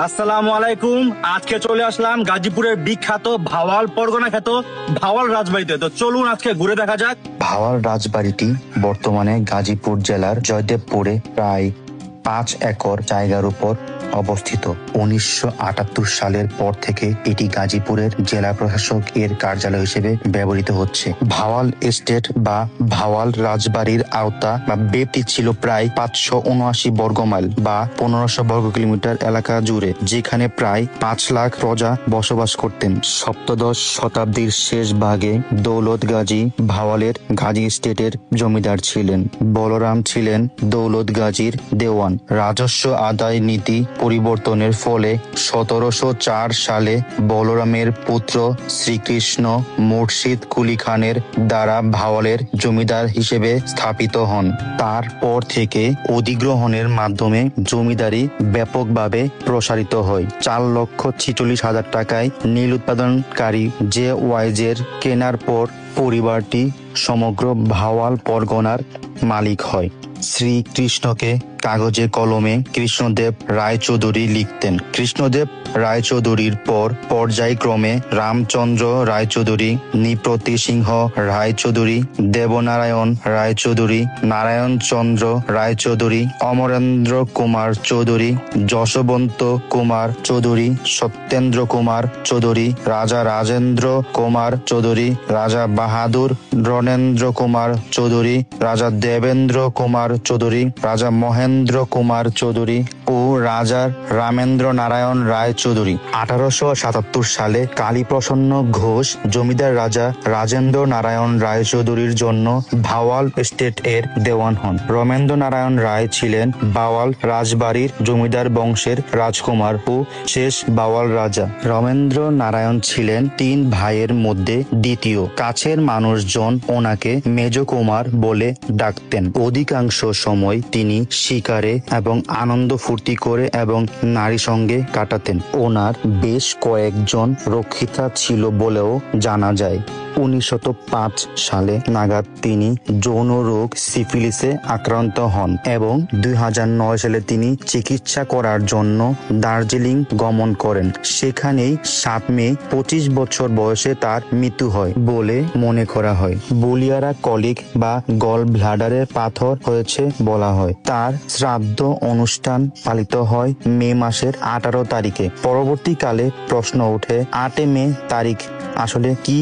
আসসালামু আলাইকুম। আজকে চলে আসলাম গাজীপুরের বিখ্যাত ভাওয়াল পরগনা খ্যাত ভাওয়াল রাজবাড়িতে। তো চলুন আজকে ঘুরে দেখা যাক। ভাওয়াল রাজবাড়িটি বর্তমানে গাজীপুর জেলার জয়দেবপুরে প্রায় 5 একর জায়গার উপর অবস্থিত। 1978 সালের পর থেকে এটি গাজীপুরের জেলা প্রশাসক এর কার্যালয় হিসেবে ব্যবহৃত হচ্ছে। ভাওয়াল এস্টেট বা ভাওয়াল রাজবাড়ির আওতা বা ব্যাপ্তি ছিল প্রায় 579 বর্গমাইল বা 1500 বর্গ কিলোমিটার এলাকা জুড়ে, যেখানে প্রায় 5 লাখ প্রজা বসবাস করতেন। সপ্তদশ শতাব্দীর শেষ ভাগে দৌলত গাজী ভাওয়ালের গাজী এস্টেটের জমিদার ছিলেন। বলরাম ছিলেন দৌলত গাজীর দেওয়ান। রাজস্ব আদায় নীতি পরিবর্তনের ফলে 1704 সালে বলরামের পুত্র শ্রীকৃষ্ণ মুর্শিদ কুলি খানের দ্বারা ভাওয়ালের জমিদার হিসেবে স্থাপিত হন। তারপর থেকে অধিগ্রহণের মাধ্যমে জমিদারি ব্যাপকভাবে প্রসারিত হয়। 4,46,000 টাকায় নীল উৎপাদনকারী জে ওয়াইজের কেনার পর পরিবারটি সমগ্র ভাওয়াল পরগনার মালিক হয়। শ্রীকৃষ্ণকে কাগজে কলমে কৃষ্ণদেব রায়চৌধুরী লিখতেন। কৃষ্ণদেব রায়চৌধুরীর পর পর্যায়ক্রমে রামচন্দ্র রায়চৌধুরী, নৃপতি সিংহ রায়চৌধুরী, দেবনারায়ণ রায়চৌধুরী, নারায়ণ চন্দ্র রায়চৌধুরী, অমরেন্দ্র কুমার চৌধুরী, যশবন্ত কুমার চৌধুরী, সত্যেন্দ্র কুমার চৌধুরী, রাজা রাজেন্দ্র কুমার চৌধুরী, রাজা বাহাদুর রণেন্দ্র কুমার চৌধুরী, রাজা দেবেন্দ্র কুমার চৌধুরী, রাজা মহেন্দ্র কুমার চৌধুরী ও রাজা রামেন্দ্র নারায়ণ রায় চৌধুরী। 1877 সালে কালীপ্রসন্ন ঘোষ জমিদার রাজা রাজেন্দ্র নারায়ণ রায় চৌধুরীর জন্য ভাওয়াল এস্টেট এর দেওয়ান হন। রমেন্দ্র নারায়ণ রায় ছিলেন ভাওয়াল রাজবাড়ির জমিদার বংশের রাজকুমার ও শেষ ভাওয়াল রাজা। রমেন্দ্র নারায়ণ ছিলেন 3 ভাইয়ের মধ্যে দ্বিতীয়। কাছের মানুষজন ওনাকে মেজ কুমার বলে ডাকতেন। অধিকাংশ সময় তিনি শিকারে এবং আনন্দ ফুর্তি করে এবং নারী সঙ্গে কাটাতেন। ওনার বেশ কয়েকজন রক্ষিতা ছিল বলেও জানা যায়। 1905 সালে নাগাদ তিনি যৌন রোগ সিফিলিসে আক্রান্ত হন এবং 2009 সালে তিনি চিকিৎসা করার জন্য দার্জিলিং গমন করেন। সেখানেই 7 মে 25 বছর বয়সে তার মৃত্যু হয় বলে মনে করা হয়। বলিয়ারা কলিক বা গল ব্লাডারের পাথর হয়েছে বলা হয়। তার শ্রাদ্ধ অনুষ্ঠান পালিত হয় মে মাসের 18 তারিখে। পরবর্তীকালে প্রশ্ন ওঠে 8 মে তারিখ আসলে কি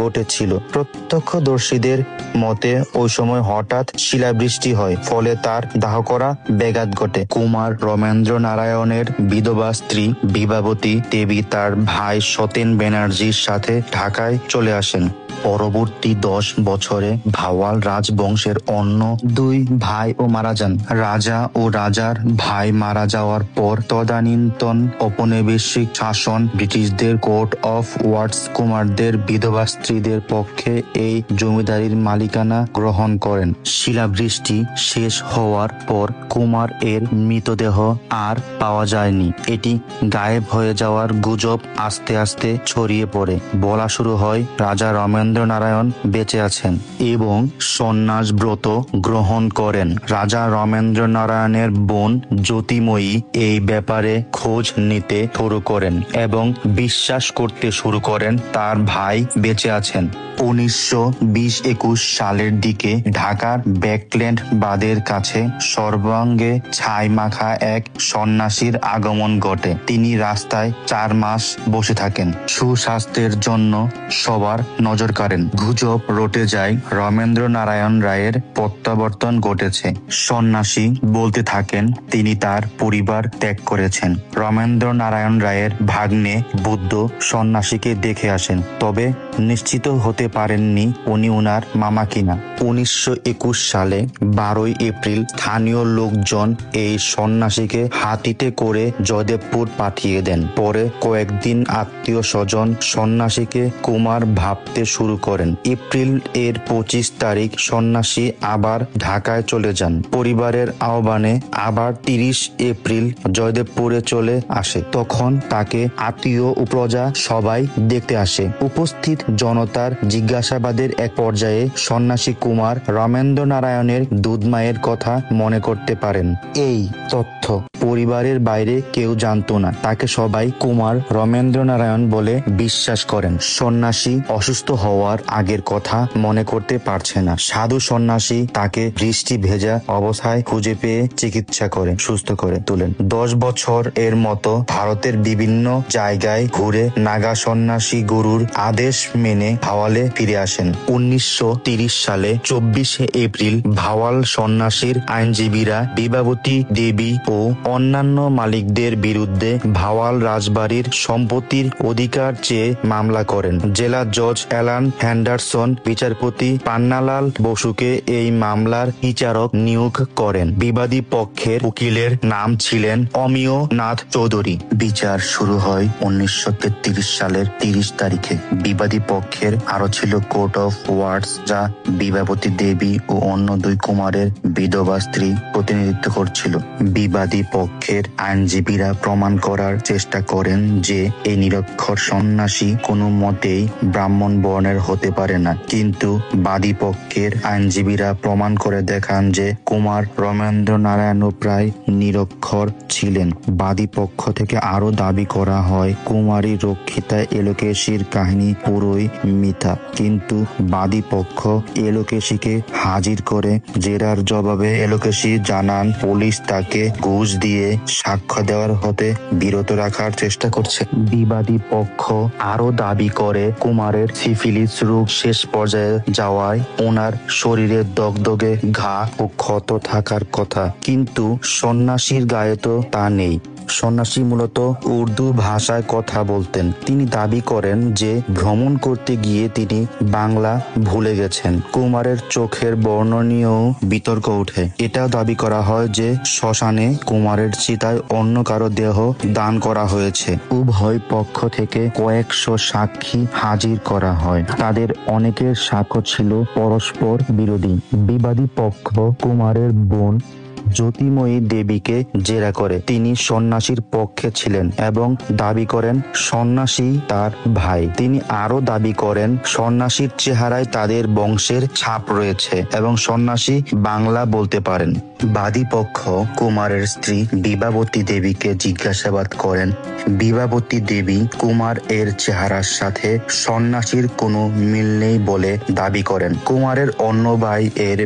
ঘটেছিল। প্রত্যক্ষদর্শীদের মতে ওই সময় হঠাৎ শিলাবৃষ্টি হয়, ফলে তার দাহ করা ব্যাঘাত ঘটে। কুমার রমেন্দ্র নারায়ণের বিধবা স্ত্রী বিভাবতী দেবী তার ভাই সতেন ব্যানার্জির সাথে ঢাকায় চলে আসেন। পরবর্তী 10 বছরে ভাওয়াল রাজবংশের অন্য 2 ভাইও মারা যান। রাজা ও রাজার ভাই মারা যাওয়ার পর তদানীন্তন ঔপনিবেশিক শাসন ব্রিটিশদের কোর্ট অফ ওয়ার্ডস কুমারদের বিধবা স্ত্রীদের পক্ষে এই জমিদারির মালিকানা গ্রহণ করেন। শিলাবৃষ্টি শেষ হওয়ার পর কুমার এর মৃতদেহ আর পাওয়া যায়নি। এটি গায়েব হয়ে যাওয়ার গুজব আস্তে আস্তে ছড়িয়ে পড়ে। বলা শুরু হয় রাজা রমেন্দ্র নারায়ণ বেঁচে আছেন এবং সন্ন্যাস ব্রত গ্রহণ করেন। রাজা রমেন্দ্র নারায়ণের বোন জ্যোতিময়ী এই ব্যাপারে খোঁজ নিতে শুরু করেন এবং বিশ্বাস করতে শুরু করেন তার ভাই বেঁচে আছেন। 1920-21 সালের দিকে ঢাকার ব্যাকল্যান্ড বাঁধের কাছে সর্বাঙ্গে ছাই মাখা এক সন্ন্যাসীর আগমন ঘটে। তিনি রাস্তায় 4 মাস বসে থাকেন। সুস্বাস্থ্যের জন্য সবার নজর কাড়েন। গুজব রটে যায় রমেন্দ্র নারায়ণ রায়ের প্রত্যাবর্তন ঘটেছে। সন্ন্যাসী বলতে থাকেন তিনি তার পরিবার ত্যাগ করেছেন। রমেন্দ্র নারায়ণ রায়ের ভাগ্নে বুদ্ধ সন্ন্যাসীকে দেখে আসেন, তবে নিশ্চিত হতে পারেননি উনি উনার মামা কিনা। 1921 সালে 12 এপ্রিল স্থানীয় লোকজন এই সন্ন্যাসীকে হাতিতে করে জয়দেবপুর পাঠিয়ে দেন। পরে কয়েকদিন আত্মীয় স্বজন সন্ন্যাসীকে কুমার ভাবতে শুরু করেন। এপ্রিল এর 25 তারিখ সন্ন্যাসী আবার ঢাকায় চলে যান। পরিবারের আহ্বানে আবার 30 এপ্রিল জয়দেবপুরে চলে আসে। তখন তাকে আত্মীয় ও প্রজা সবাই দেখতে আসে। উপস্থিত জনতার জিজ্ঞাসাবাদের এক পর্যায়ে সন্ন্যাসী কুমার রমেন্দ্র নারায়ণের দুধ মায়ের কথা মনে করতে পারেন। এই তথ্য পরিবারের বাইরে কেউ জানতো না। তাকে সবাই কুমার রমেন্দ্রনারায়ণ বলে বিশ্বাস করেন। সন্ন্যাসী অসুস্থ হওয়ার আগের কথা মনে করতে পারছে না। সাধু সন্ন্যাসী তাকে বৃষ্টি ভেজা অবস্থায় খুঁজে পেয়ে চিকিৎসা করে সুস্থ করে তোলেন। 10 বছর এর মতো ভারতের বিভিন্ন জায়গায় ঘুরে নাগা সন্ন্যাসী গুরুর আদেশ মেনে ভাওয়ালে ফিরে আসেন। 1930 সালে 24 এপ্রিল ভাওয়াল সন্ন্যাসীর আইনজীবীরা বিবাবতী দেবী ও অন্যান্য মালিকদের বিরুদ্ধে ভাওয়াল রাজবাড়ির সম্পত্তির অধিকার চেয়ে মামলা করেন। জেলা জজ অ্যালান হ্যান্ডারসন বিচারপতি পান্নালাল বসুকে এই মামলার বিচারক নিয়োগ করেন। বিবাদী পক্ষের উকিলের নাম ছিলেন অমিয় নাথ চৌধুরী। বিচার শুরু হয় 1933 সালের 30 তারিখে। বিবাদী পক্ষের আরো ছিল কোর্ট অফ ওয়ার্ডস, যা বিবাবতী দেবী ও অন্য 2 কুমারের বিধবা স্ত্রী প্রতিনিধিত্ব করছিল। বিবাদী পক্ষের আইনজীবীরা প্রমাণ করার চেষ্টা করেন যে এই নিরক্ষর সন্ন্যাসী কোনো মতেই ব্রাহ্মণ বর্ণের হতে পারে না, কিন্তু বাদী পক্ষের আইনজীবীরা প্রমাণ করে দেখান যে কুমার রমেন্দ্রনারায়ণও প্রায় নিরক্ষর ছিলেন। বাদী পক্ষ থেকে আরো দাবি করা হয় কুমারী রক্ষিতা এলোকেশীর কাহিনী পুরোই মিথ্যা, কিন্তু বাদী পক্ষ এলোকেশীকে হাজির করে জেরার জবাবে এলোকেশী জানান পুলিশ তাকে ঘুষ দিয়ে সাক্ষ্য দেওয়ার হতে বিরত রাখার চেষ্টা করছে। বিবাদী পক্ষ আরো দাবি করে কুমারের সিফিলিস রোগ শেষ পর্যায়ে যাওয়ায় ওনার শরীরে দগদগে ঘা ও ক্ষত থাকার কথা, কিন্তু সন্ন্যাসীর গায়ে তো তা নেই। সন্ন্যাসী মূলত উর্দু ভাষায় কথা বলতেন। তিনি দাবি করেন যে ভ্রমণ করতে গিয়ে তিনি বাংলা ভুলে গেছেন। কুমারের চোখের বর্ণনীয় বিতর্ক ওঠে। এটাও দাবি করা হয় যে শ্মশানে কুমারের চিতায় অন্য কারো দেহ দান করা হয়েছে। উভয় পক্ষ থেকে কয়েকশো সাক্ষী হাজির করা হয়। তাদের অনেকের সাক্ষ্য ছিল পরস্পর বিরোধী। বিবাদী পক্ষ কুমারের বোন জ্যোতিময়ী দেবীকে জেরা করে। তিনি সন্ন্যাসীর পক্ষে ছিলেন এবং দাবি করেন সন্ন্যাসী তার ভাই। তিনি আরো দাবি করেন সন্ন্যাসীর চেহারায় তাদের বংশের ছাপ রয়েছে এবং সন্ন্যাসী বাংলা বলতে পারেন। বাদী পক্ষ কুমারের স্ত্রী বিবাবতী দেবীকে জিজ্ঞাসাবাদ করেন। বিবাবতী দেবী কুমার এর চেহারার সাথে সন্ন্যাসীর কোনো মিল নেই বলে দাবি করেন। কুমারের অন্য ভাই এর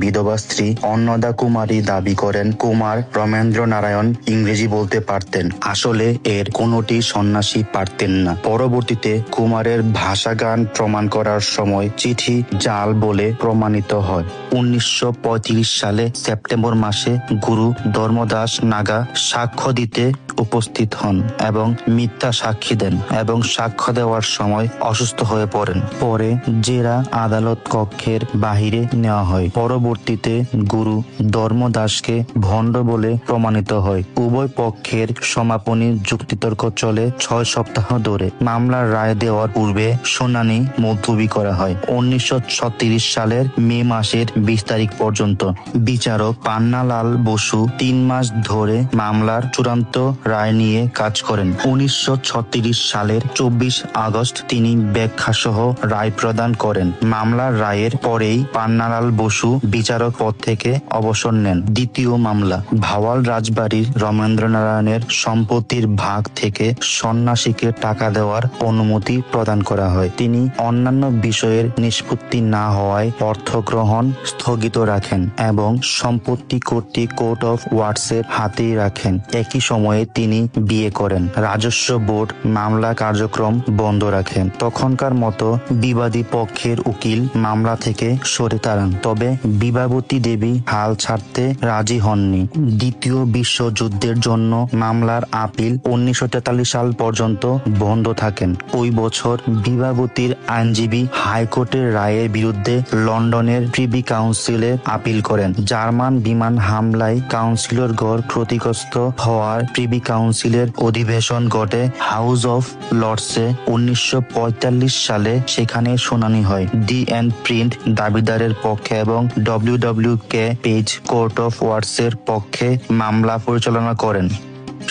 বিধবা স্ত্রী অন্নদা কুমারী দাবি করেন কুমার রমেন্দ্রনারায়ণ ইংরেজি বলতে পারতেন। আসলে এর কোনোটি সন্ন্যাসী পারতেন না। পরবর্তীতে কুমারের ভাষাগান প্রমাণ করার সময় চিঠি জাল বলে প্রমাণিত হয়। 1935 সালে সেপ্টেম্বর মাসে গুরু ধর্মদাস নাগা সাক্ষ্য দিতে উপস্থিত হন এবং মিথ্যা সাক্ষী দেন এবং সাক্ষ্য দেওয়ার সময় অসুস্থ হয়ে পড়েন। পরে জেরা আদালত কক্ষের বাহিরে নেওয়া হয়। পরবর্তীতে গুরু ধর্মদাসকে ভণ্ড বলে প্রমাণিত হয়। উভয় পক্ষের সমাপনী যুক্তিতর্ক চলে 6 সপ্তাহ ধরে। মামলার রায় দেওয়ার পূর্বে শুনানি মুলতবি করা হয় 1936 সালের মে মাসের 20 তারিখ পর্যন্ত। বিচারক পান্নালাল বসু 3 মাস ধরে মামলার চূড়ান্ত রায় নিয়ে কাজ করেন। 1936 সালের 24 আগস্ট তিনি ব্যাখ্যা সহ রায় প্রদান করেন। মামলার রায়ের পরেই পান্নালাল বসু বিচারক পদ থেকে অবসর নেন। দ্বিতীয় মামলা। ভাওয়াল রাজবাড়ির রমেন্দ্রনারায়ণের সম্পত্তির ভাগ থেকে সন্ন্যাসীকে টাকা দেওয়ার অনুমতি প্রদান করা হয়। তিনি অন্যান্য বিষয়ের নিষ্পত্তি না হওয়ায় অর্থ গ্রহণ স্থগিত রাখেন এবং সম্পত্তি কর্তৃক কোর্ট অফ ওয়ার্ডসের হাতেই রাখেন। একই সময়ে তিনি বিয়ে করেন। রাজস্ব বোর্ড মামলা কার্যক্রম বন্ধ রাখেন। তখনকার মতো বিবাদী পক্ষের উকিল মামলা থেকে সরে দাঁড়ান, তবে বিবাবতী দেবী হাল ছাড়তে রাজি হননি। দ্বিতীয় বিশ্বযুদ্ধের জন্য মামলার আপিল 1943 সাল পর্যন্ত বন্ধ থাকেন। ওই বছর বিবাবতীর আইনজীবী হাইকোর্টের রায়ের বিরুদ্ধে লন্ডনের প্রিভি কাউন্সিলে আপিল করেন। জার্মান বিমান হামলায় কাউন্সিলর গড় ক্ষতিগ্রস্ত হওয়ার প্রিভি কাউন্সিলের অধিবেশন ঘটে হাউস অফ লর্ডসে 1945 সালে। সেখানে শুনানি হয়। ডি এন্ড প্রিন্ট দাবিদারের পক্ষে এবং ডব্লিউ.ডব্লিউ.কে পেজ কোর্ট অফ ওয়ার্ডসের পক্ষে মামলা পরিচালনা করেন।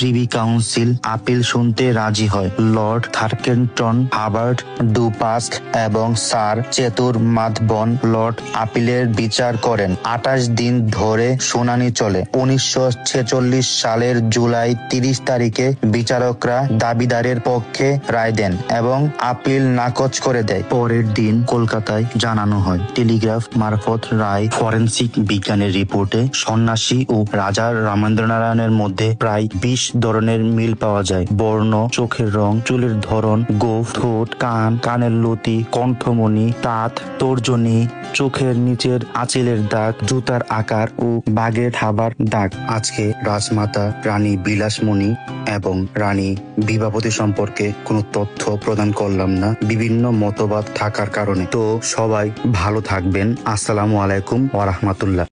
প্রিভি কাউন্সিল আপিল শুনতে রাজি হয়। লর্ড থার্কেনটন, হাবার্ট ডুপাস্ক এবং স্যার চেতুর মাধবন লর্ড আপিলের বিচার করেন। 28 দিন ধরে শুনানি চলে। 1946 সালের জুলাই 30 তারিখে বিচারকরা দাবিদারের পক্ষে রায় দেন এবং আপিল নাকচ করে দেয়। পরের দিন কলকাতায় জানানো হয়। টেলিগ্রাফ মারফত রায়। ফরেন্সিক বিজ্ঞানের রিপোর্টে সন্ন্যাসী ও রাজা রামেন্দ্রনারায়ণের মধ্যে প্রায় 20 ধরনের মিল পাওয়া যায়। বর্ণ, চোখের রং, চুলের ধরন, গোঁফ, ঠোঁট, কান, কানের লতি, কণ্ঠমণি, তাঁত, তর্জনী, চোখের নিচের আঁচিলের দাগ, জুতার আকার ও বাঘের থাবার দাগ। আজকে রাজমাতা রানী বিলাসমণি এবং রানী বিভাবতী সম্পর্কে কোনো তথ্য প্রদান করলাম না, বিভিন্ন মতবাদ থাকার কারণে। তো সবাই ভালো থাকবেন। আসসালামু আলাইকুম ওয়া রাহমাতুল্লাহ।